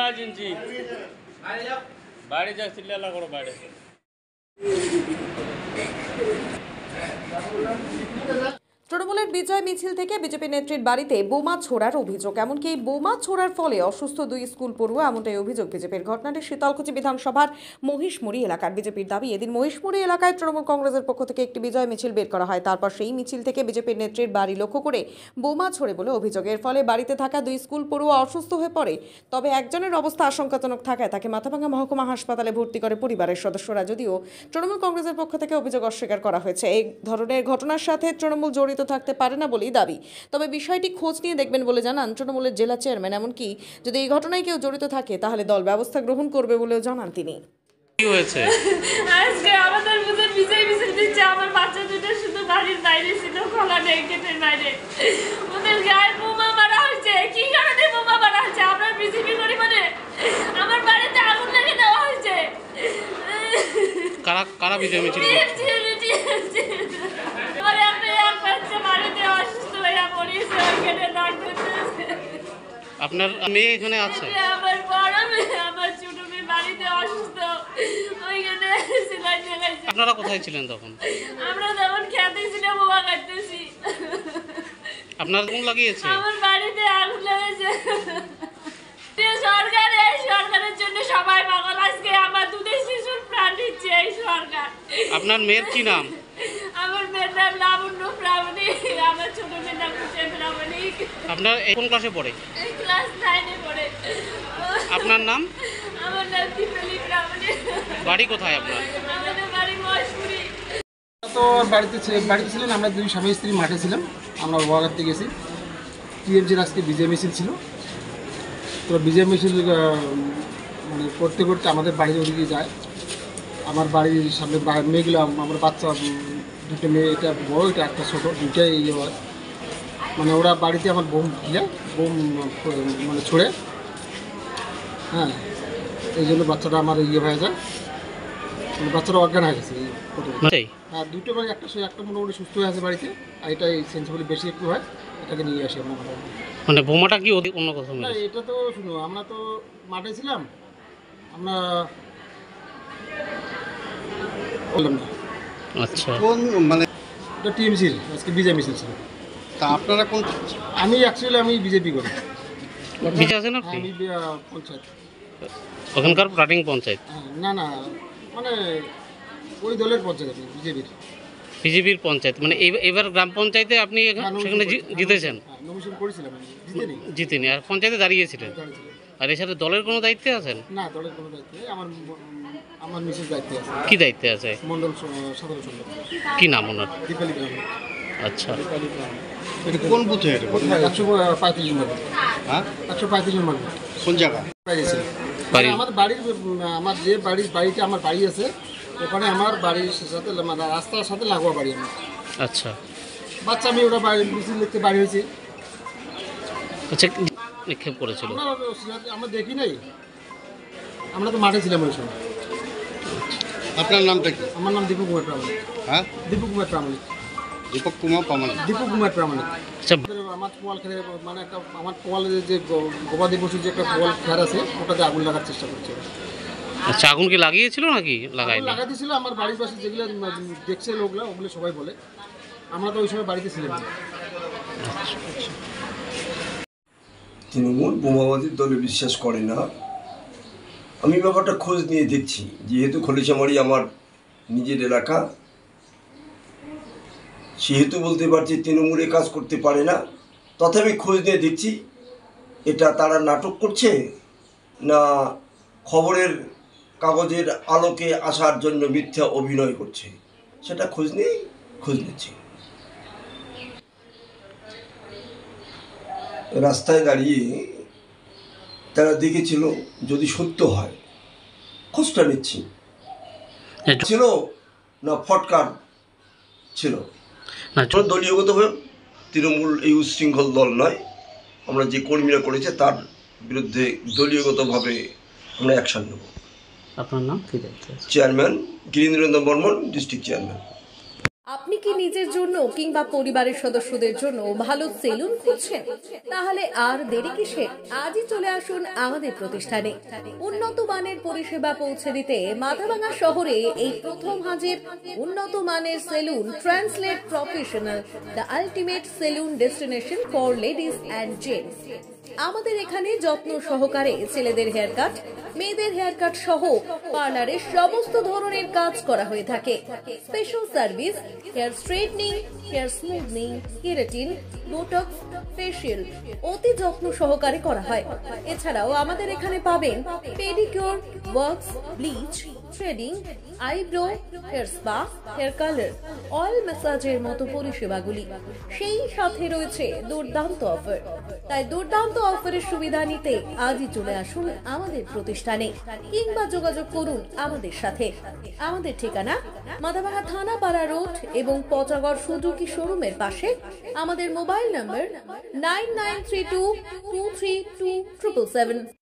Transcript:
5 इंची बाड़ी जा चिल्ला करो बाड़ी তৃণমূলের বিজয় মিছিল থেকে বিজেপি নেত্রীর বাড়িতে বোমা ছোড়ার অভিযোগ, এমনকি এই বোমা ছোড়ার ফলে অসুস্থ 2 স্কুল পড়ুয়া, এমনটাই অভিযোগ বিজেপির। ঘটনাটি শীতলকুচি বিধানসভার মহিষমুড়ি এলাকার। বিজেপির দাবি, এদিন মহিষমুড়ি এলাকায় তৃণমূল কংগ্রেসের পক্ষ থেকে একটি বিজয় মিছিল বের করা হয়। তারপর সেই মিছিল থেকে বিজেপির নেত্রীর বাড়ি লক্ষ্য করে বোমা ছোড়ে বলে অভিযোগ। এর ফলে বাড়িতে থাকা 2 স্কুল পড়ুয়া অসুস্থ হয়ে পড়ে। তবে একজনের অবস্থা আশঙ্কাজনক থাকায় তাকে মাথাভাঙ্গা মহকুমা হাসপাতালে ভর্তি করে পরিবারের সদস্যরা। যদিও তৃণমূল কংগ্রেসের পক্ষ থেকে অভিযোগ অস্বীকার করা হয়েছে। এই ধরনের ঘটনার সাথে তৃণমূল জড়িত থাকতে পারে না দাবি। তবে বিষয়টি খোঁজ নিয়ে দেখবেন বলে জানান তৃণমূলের জেলা চেয়ারম্যান। এমনকি যদি এই ঘটনায় কেউ জড়িত থাকে তাহলে দল ব্যবস্থা গ্রহণ করবে বলেও জানান তিনি। কি হয়েছে আজকে আমাদের মধ্যে বিজয় মিছিল দিচ্ছে, আমার বাচ্চা দুটো শুধু বাড়ির বাইরে ছিল, খোলা নেই, গেটের বাইরে। ওদের গায়ে বোমা মারা হয়েছে। কি কারণে বোমা মারা হয়েছে আমরা বিজেপি করি মানে? আমার বাড়িতে আগুন লাগিয়ে দেওয়া হয়েছে। কারা কারা বিজয় মিছিল আপনার মেয়ে এখানে আছে? আমার বড় মেয়ে, আমার ছোট মেয়ে বাড়িতে অসুস্থ, ওইখানে সেলাই ঠেলাইছে। আপনারা কোথায় ছিলেন তখন? আমরা তখন খেতে ছিলাম, বোমা কাটতেছি। আপনার আগুন লাগিয়েছে? আমার বাড়িতে আগুন লেগেছে। সরকার, এই সরকারের জন্য সবাই পাগল। আজকে আমার 2 শিশুর প্রাণ দিচ্ছে এই সরকার। আপনার মেয়ের কি নাম? আমার মেয়ের নাম লাবণ্য প্রামাণিক, আমার ছোট মেয়ের নাম কুচে প্রামাণিক। আপনার কোন ক্লাসে পড়ে? ক্লাস 9-এ পড়ে। আপনার নাম? আমার নাম দীপালি প্রামাণিক। বাড়ি কোথায় আপনার? আমাদের বাড়ি মহেশপুরি। তো বাড়িতে ছিলেন, আমরা 2 স্বামী স্ত্রী মাঠে ছিলাম। আমরা ওয়াগাতে গেছি। টিএমসির আজকে বিজয় মিছিল ছিল। তো বিজয় মিছিল মানে করতে করতে আমাদের বাড়ির ওদিকে যায়। আমার বাড়ির সামনে মেয়েগুলো, আমার বাচ্চা 2টো মেয়ে, এটা বড়, এটা একটা ছোটো, 2টাই ইয়ে হয়। মানে ওরা বাড়িতে আমার বোম মানে ছুঁড়ে, হ্যাঁ, এই জন্য বাচ্চাটা আমার ইয়ে হয়ে যায়, মানে বাচ্চারা অজ্ঞান হয়ে গেছে। হ্যাঁ, 2টো বাড়ি, একটা মোটামুটি সুস্থ হয়ে আছে বাড়িতে, আর এটাই সেন্সিবলি বেশি একটু হয়, এটাকে নিয়ে আসি আমরা। মানে বোমাটা কি অন্য কথা? না, এটা তো শুনো, আমরা তো মাঠে ছিলাম, আমরা বললাম না। আচ্ছা, কোন মানে এটা টিএমসির আজকে বিজয় মিছিল ছিল। তা আপনারা কোন? আমি বিজেপি করি। বিজয় আছেন আপনি? আমি পঞ্চায়েত, ওখানকার প্রাটিং পঞ্চায়েত? না না, মানে ওই দলের পঞ্চায়েত, বিজেপির পঞ্চায়েত। মানে এবার গ্রাম পঞ্চায়েতে আপনি সেখানে জিতেছেন? নমিনেশন করেছিলাম, জিতেনি, আর পঞ্চায়েতে দাঁড়িয়েছিলেন। আর এর সাথে দলের কোনো দায়িত্বে আছেন? না, দলের কোনো দায়িত্ব নেই, আমার মিসেস দায়িত্বে আছে। কি দায়িত্বে আছে? মন্ডল সাধারণ সম্পাদক। কি নাম ওনার? দীপালি ব্রাহ্মণ। আচ্ছা, এটা কোন বুথে? 135 জন মানুষ। হ্যাঁ, 135 জন মানুষ। কোন জায়গা? আমাদের আমার যে বাড়িটা আমার বাড়ি আছে, ওখানে আমার বাড়ির সাথে, মানে রাস্তার সাথে লাগোয়া বাড়ি আমার। আচ্ছা, বাচ্চা মেয়ে ওরা মিছিল দেখতে বাড়ি হয়েছে। আচ্ছা, নিক্ষেপ করেছিল? আমরা দেখি নাই, আমরা তো মাঠে ছিলাম ওই সময়। আপনার নামটা কি? আমার নাম দীপক কুমার প্রামাণিক। হ্যাঁ, দীপক কুমার প্রামাণিক। দীপক কুমার প্রামাণিক। দীপক কুমার প্রামাণিক। আচ্ছা, আমার পোয়াল খেলে, মানে একটা আমার পোয়ালের যে গবাদি পশুর যে একটা পোয়াল খেয়ার আছে, ওটাতে আগুন লাগার চেষ্টা করছে। আচ্ছা, আগুন কি লাগিয়েছিল নাকি লাগায়নি? লাগাই দিয়েছিল। আমার বাড়ির পাশে যেগুলো দেখছে লোকগুলো, ওগুলো সবাই বলে। আমরা তো ওই সময় বাড়িতে ছিলাম না। তৃণমূল বোমাবাজির দলে বিশ্বাস করে না। আমি ব্যাপারটা খোঁজ নিয়ে দেখছি, যেহেতু খলিশামারি আমার নিজের এলাকা, সেহেতু বলতে পারছি তৃণমূলে কাজ করতে পারে না। তথাপি খোঁজ নিয়ে দেখছি এটা তারা নাটক করছে না খবরের কাগজের আলোকে আসার জন্য মিথ্যা অভিনয় করছে, সেটা খোঁজ নিচ্ছি। রাস্তায় দাঁড়িয়ে তারা দেখেছিল, যদি সত্য হয় খোঁজটা নিচ্ছি, ছিল না ফটকার ছিল না। দলীয়গতভাবে তৃণমূল এই উচ্ছৃঙ্খল দল নয়। আমরা যে কর্মীরা করেছে তার বিরুদ্ধে দলীয়গতভাবে আমরা অ্যাকশন নেব। আপনার নাম? Chairman Girindrendra Barman, district chairman. আপনি কি নিজের জন্য কিংবা পরিবারের সদস্যদের জন্য ভালো সেলুন খুঁজছেন? তাহলে আর দেরি কিসের? আজই চলে আসুন আমাদের প্রতিষ্ঠানে। উন্নত মানের পরিষেবা পৌঁছে দিতে মাথাভাঙা শহরে এই প্রথম হাজির উন্নত মানের salon translate professional, the ultimate salon destination for ladies and gents. আমাদের এখানে যত্ন সহকারে ছেলেদের হেয়ার কাট, মেয়েদের হেয়ার কাট সহ পার্লারের সমস্ত ধরনের কাজ করা হয়ে থাকে। Special service hair straightening, hair smoothing, keratin, botox, facial অতি যত্ন সহকারে করা হয়। এছাড়াও আমাদের এখানে পাবেন pedicure, wax, bleach, threading, eyebrow, hair spa, hair colour, oil ম্যাসাজের মতো পরিষেবাগুলি। সেই সাথে রয়েছে দুর্দান্ত অফার। তাই দুর্দান্ত অফারের সুবিধা নিতে আজই চলে আসুন আমাদের প্রতিষ্ঠানে কিংবা যোগাযোগ করুন আমাদের সাথে। আমাদের ঠিকানা মাথাভাঙা থানাপাড়া রোড এবং পচাগড় সুজুকি শোরুমের পাশে। আমাদের মোবাইল নম্বর 9932232777।